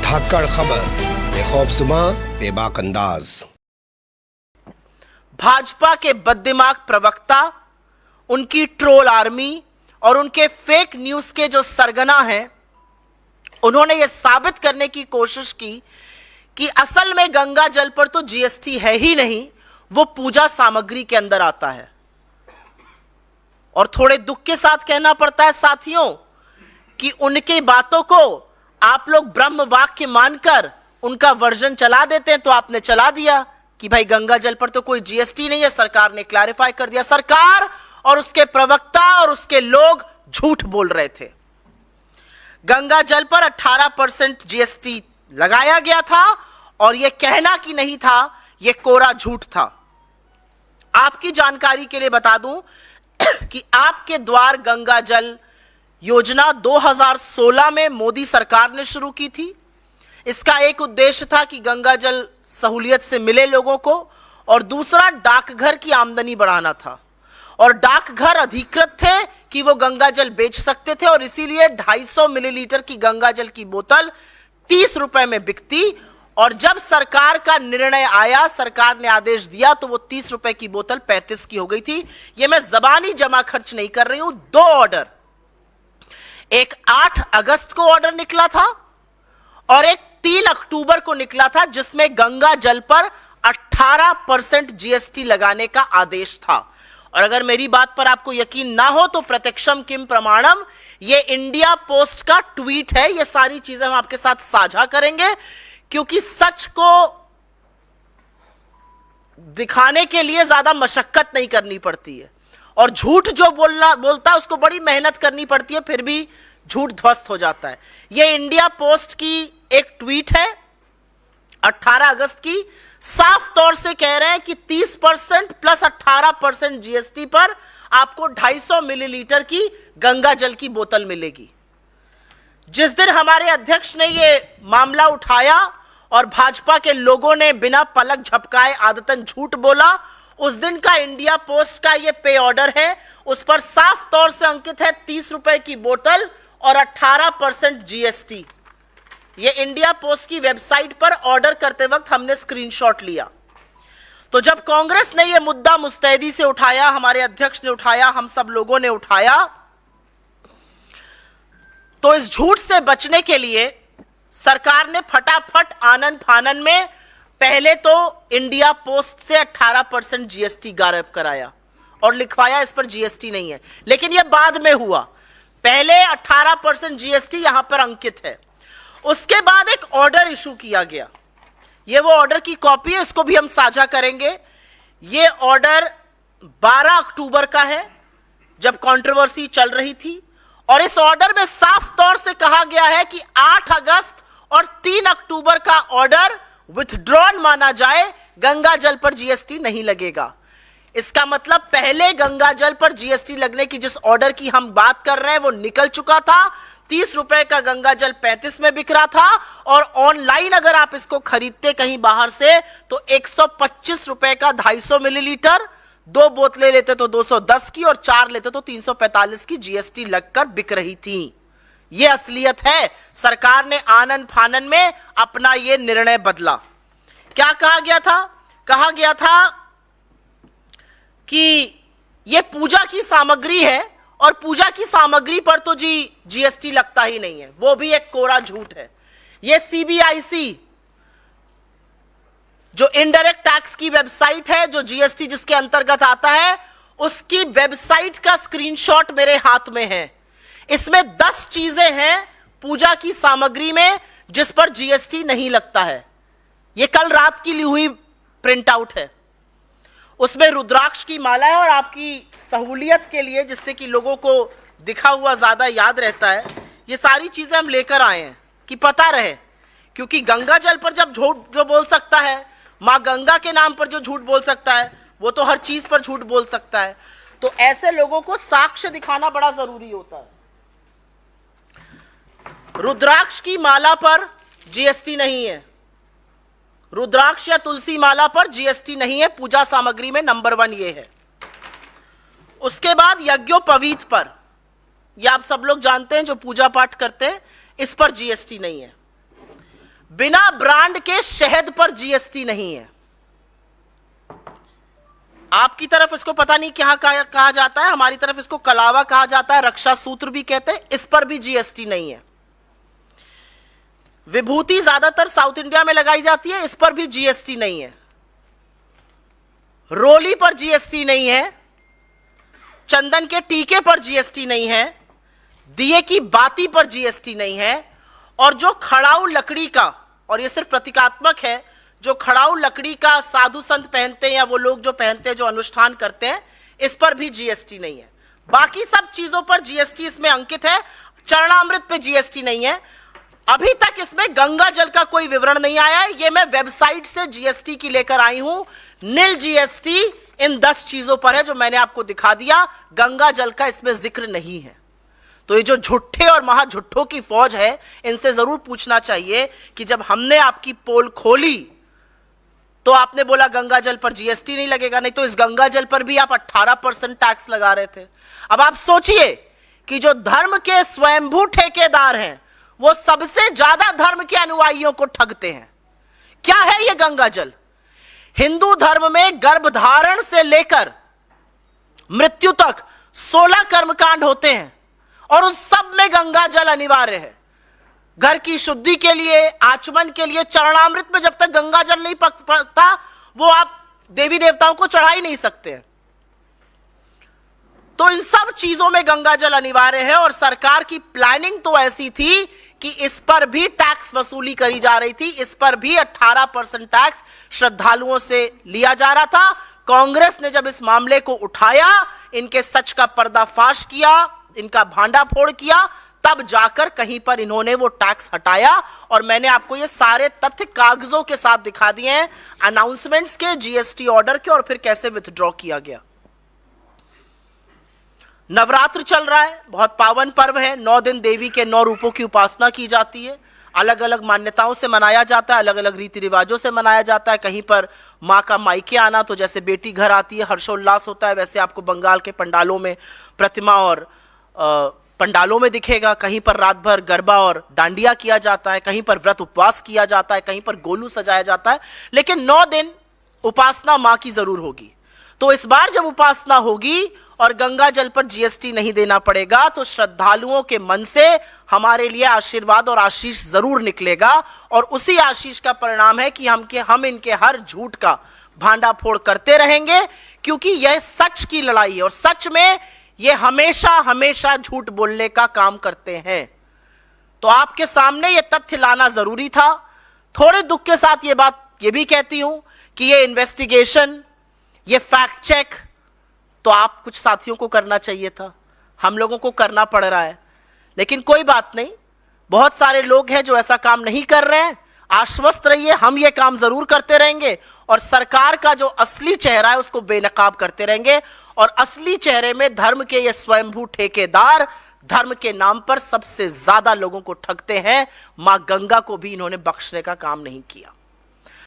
धाकड़ खबर, बेखौफजुमा, बेबाक अंदाज। भाजपा के बददिमाग प्रवक्ता, उनकी ट्रोल आर्मी और उनके फेक न्यूज के जो सरगना हैं, उन्होंने यह साबित करने की कोशिश की कि असल में गंगा जल पर तो जीएसटी है ही नहीं, वो पूजा सामग्री के अंदर आता है। और थोड़े दुख के साथ कहना पड़ता है साथियों कि उनकी बातों को आप लोग ब्रह्म वाक्य मानकर उनका वर्जन चला देते हैं। तो आपने चला दिया कि भाई गंगा जल पर तो कोई जीएसटी नहीं है। सरकार ने क्लैरिफाई कर दिया, सरकार और उसके प्रवक्ता और उसके लोग झूठ बोल रहे थे। गंगा जल पर 18% जीएसटी लगाया गया था और यह कहना कि नहीं था, यह कोरा झूठ था। आपकी जानकारी के लिए बता दूं कि आपके द्वार गंगा जल योजना 2016 में मोदी सरकार ने शुरू की थी। इसका एक उद्देश्य था कि गंगा जल सहूलियत से मिले लोगों को, और दूसरा डाकघर की आमदनी बढ़ाना था। और डाकघर अधिकृत थे कि वो गंगा जल बेच सकते थे, और इसीलिए 250 मिलीलीटर की गंगा जल की बोतल 30 रुपए में बिकती। और जब सरकार का निर्णय आया, सरकार ने आदेश दिया, तो वो 30 रुपए की बोतल 35 की हो गई थी। ये मैं जबानी जमा खर्च नहीं कर रही हूं। 2 ऑर्डर, एक 8 अगस्त को ऑर्डर निकला था और एक 3 अक्टूबर को निकला था, जिसमें गंगा जल पर 18% जीएसटी लगाने का आदेश था। और अगर मेरी बात पर आपको यकीन ना हो तो प्रत्यक्षम किम प्रमाणम, ये इंडिया पोस्ट का ट्वीट है। ये सारी चीजें हम आपके साथ साझा करेंगे, क्योंकि सच को दिखाने के लिए ज्यादा मशक्कत नहीं करनी पड़ती है, और झूठ जो बोलता है उसको बड़ी मेहनत करनी पड़ती है, फिर भी झूठ ध्वस्त हो जाता है। यह इंडिया पोस्ट की एक ट्वीट है 18 अगस्त की। साफ तौर से कह रहे हैं कि 30% प्लस 18% जीएसटी पर आपको 250 मिलीलीटर की गंगा जल की बोतल मिलेगी। जिस दिन हमारे अध्यक्ष ने यह मामला उठाया और भाजपा के लोगों ने बिना पलक झपकाए आदतन झूठ बोला, उस दिन का इंडिया पोस्ट का यह पे ऑर्डर है। उस पर साफ तौर से अंकित है 30 रुपए की बोतल और 18% जीएसटी। यह इंडिया पोस्ट की वेबसाइट पर ऑर्डर करते वक्त हमने स्क्रीनशॉट लिया। तो जब कांग्रेस ने यह मुद्दा मुस्तैदी से उठाया, हमारे अध्यक्ष ने उठाया, हम सब लोगों ने उठाया, तो इस झूठ से बचने के लिए सरकार ने फटाफट आनन फानन में पहले तो इंडिया पोस्ट से 18% जीएसटी गायब कराया और लिखवाया इस पर जीएसटी नहीं है। लेकिन यह बाद में हुआ, पहले 18% जीएसटी यहां पर अंकित है। उसके बाद एक ऑर्डर इशू किया गया। यह वो ऑर्डर की कॉपी है, इसको भी हम साझा करेंगे। यह ऑर्डर 12 अक्टूबर का है, जब कंट्रोवर्सी चल रही थी। और इस ऑर्डर में साफ तौर से कहा गया है कि 8 अगस्त और 3 अक्टूबर का ऑर्डर विथड्रॉन माना जाए, गंगा जल पर जीएसटी नहीं लगेगा। इसका मतलब पहले गंगा जल पर जीएसटी लगने की जिस ऑर्डर की हम बात कर रहे हैं वो निकल चुका था। 30 रुपए का गंगा जल 35 में बिक रहा था, और ऑनलाइन अगर आप इसको खरीदते कहीं बाहर से तो 125 रुपए का 250 मिलीलीटर, 2 बोतलें लेते तो 210 की और 4 लेते तो 345 की जीएसटी लगकर बिक रही थी। यह असलियत है। सरकार ने आनन फानन में अपना यह निर्णय बदला। क्या कहा गया था? कहा गया था कि यह पूजा की सामग्री है और पूजा की सामग्री पर तो जीएसटी लगता ही नहीं है। वो भी एक कोरा झूठ है। यह सीबीआईसी जो इनडायरेक्ट टैक्स की वेबसाइट है, जो जीएसटी जिसके अंतर्गत आता है, उसकी वेबसाइट का स्क्रीनशॉट मेरे हाथ में है। इसमें 10 चीजें हैं पूजा की सामग्री में जिस पर जीएसटी नहीं लगता है। यह कल रात की ली हुई प्रिंट आउट है। उसमें रुद्राक्ष की माला है, और आपकी सहूलियत के लिए, जिससे कि लोगों को दिखा हुआ ज्यादा याद रहता है, ये सारी चीजें हम लेकर आए हैं कि पता रहे। क्योंकि गंगा जल पर जब झूठ जो बोल सकता है, मां गंगा के नाम पर जो झूठ बोल सकता है, वो तो हर चीज पर झूठ बोल सकता है। तो ऐसे लोगों को साक्ष्य दिखाना बड़ा जरूरी होता है। रुद्राक्ष की माला पर जीएसटी नहीं है, रुद्राक्ष या तुलसी माला पर जीएसटी नहीं है। पूजा सामग्री में नंबर 1 ये है। उसके बाद यज्ञोपवीत पर, ये आप सब लोग जानते हैं जो पूजा पाठ करते हैं, इस पर जीएसटी नहीं है। बिना ब्रांड के शहद पर जीएसटी नहीं है। आपकी तरफ इसको पता नहीं क्या कहा जाता है, हमारी तरफ इसको कलावा कहा जाता है, रक्षा सूत्र भी कहते हैं, इस पर भी जीएसटी नहीं है। विभूति ज्यादातर साउथ इंडिया में लगाई जाती है, इस पर भी जीएसटी नहीं है। रोली पर जीएसटी नहीं है, चंदन के टीके पर जीएसटी नहीं है, दिए की बाती पर जीएसटी नहीं है, और जो खड़ाऊ लकड़ी का, और यह सिर्फ प्रतीकात्मक है, जो खड़ाऊ लकड़ी का साधु संत पहनते हैं या वो लोग जो पहनते हैं, जो अनुष्ठान करते हैं, इस पर भी जीएसटी नहीं है। बाकी सब चीजों पर जीएसटी इसमें अंकित है, चरणामृत पे जीएसटी नहीं है। अभी तक इसमें गंगा जल का कोई विवरण नहीं आया है। ये मैं वेबसाइट से जीएसटी की लेकर आई हूं, नील जीएसटी इन 10 चीजों पर है जो मैंने आपको दिखा दिया। गंगा जल का इसमें जिक्र नहीं है। तो ये जो झुट्ठे और महाझुट्ठों की फौज है, इनसे जरूर पूछना चाहिए कि जब हमने आपकी पोल खोली तो आपने बोला गंगा जल पर जीएसटी नहीं लगेगा, नहीं तो इस गंगा जल पर भी आप 18% टैक्स लगा रहे थे। अब आप सोचिए कि जो धर्म के स्वयंभू ठेकेदार हैं वो सबसे ज्यादा धर्म के अनुयायियों को ठगते हैं। क्या है ये गंगा जल? हिंदू धर्म में गर्भधारण से लेकर मृत्यु तक 16 कर्मकांड होते हैं और उन सब में गंगा जल अनिवार्य है। घर की शुद्धि के लिए, आचमन के लिए, चरणामृत में जब तक गंगा जल नहीं पकता वो आप देवी देवताओं को चढ़ा ही नहीं सकते हैं। तो इन सब चीजों में गंगा जल अनिवार्य है और सरकार की प्लानिंग तो ऐसी थी कि इस पर भी टैक्स वसूली करी जा रही थी, इस पर भी 18% टैक्स श्रद्धालुओं से लिया जा रहा था। कांग्रेस ने जब इस मामले को उठाया, इनके सच का पर्दाफाश किया, इनका भांडाफोड़ किया, तब जाकर कहीं पर इन्होंने वो टैक्स हटाया। और मैंने आपको ये सारे तथ्य कागजों के साथ दिखा दिए हैं, अनाउंसमेंट्स के, जीएसटी ऑर्डर के, और फिर कैसे विथड्रॉ किया गया। नवरात्र चल रहा है, बहुत पावन पर्व है। 9 दिन देवी के 9 रूपों की उपासना की जाती है। अलग अलग मान्यताओं से मनाया जाता है, अलग अलग रीति रिवाजों से मनाया जाता है। कहीं पर माँ का मायके आना, तो जैसे बेटी घर आती है हर्षोल्लास होता है, वैसे आपको बंगाल के पंडालों में प्रतिमा और पंडालों में दिखेगा। कहीं पर रात भर गरबा और डांडिया किया जाता है, कहीं पर व्रत उपवास किया जाता है, कहीं पर गोलू सजाया जाता है। लेकिन 9 दिन उपासना माँ की जरूर होगी। तो इस बार जब उपासना होगी और गंगा जल पर जीएसटी नहीं देना पड़ेगा, तो श्रद्धालुओं के मन से हमारे लिए आशीर्वाद और आशीष जरूर निकलेगा। और उसी आशीष का परिणाम है कि हम इनके हर झूठ का भांडाफोड़ करते रहेंगे, क्योंकि यह सच की लड़ाई है और सच में ये हमेशा हमेशा झूठ बोलने का काम करते हैं। तो आपके सामने ये तथ्य लाना जरूरी था। थोड़े दुख के साथ ये बात ये भी कहती हूं कि ये इन्वेस्टिगेशन, ये फैक्ट चेक तो आप कुछ साथियों को करना चाहिए था, हम लोगों को करना पड़ रहा है। लेकिन कोई बात नहीं, बहुत सारे लोग हैं जो ऐसा काम नहीं कर रहे हैं। आश्वस्त रहिए, हम ये काम जरूर करते रहेंगे और सरकार का जो असली चेहरा है उसको बेनकाब करते रहेंगे। और असली चेहरे में धर्म के ये स्वयंभू ठेकेदार धर्म के नाम पर सबसे ज्यादा लोगों को ठगते हैं। मां गंगा को भी इन्होंने बख्शने का काम नहीं किया।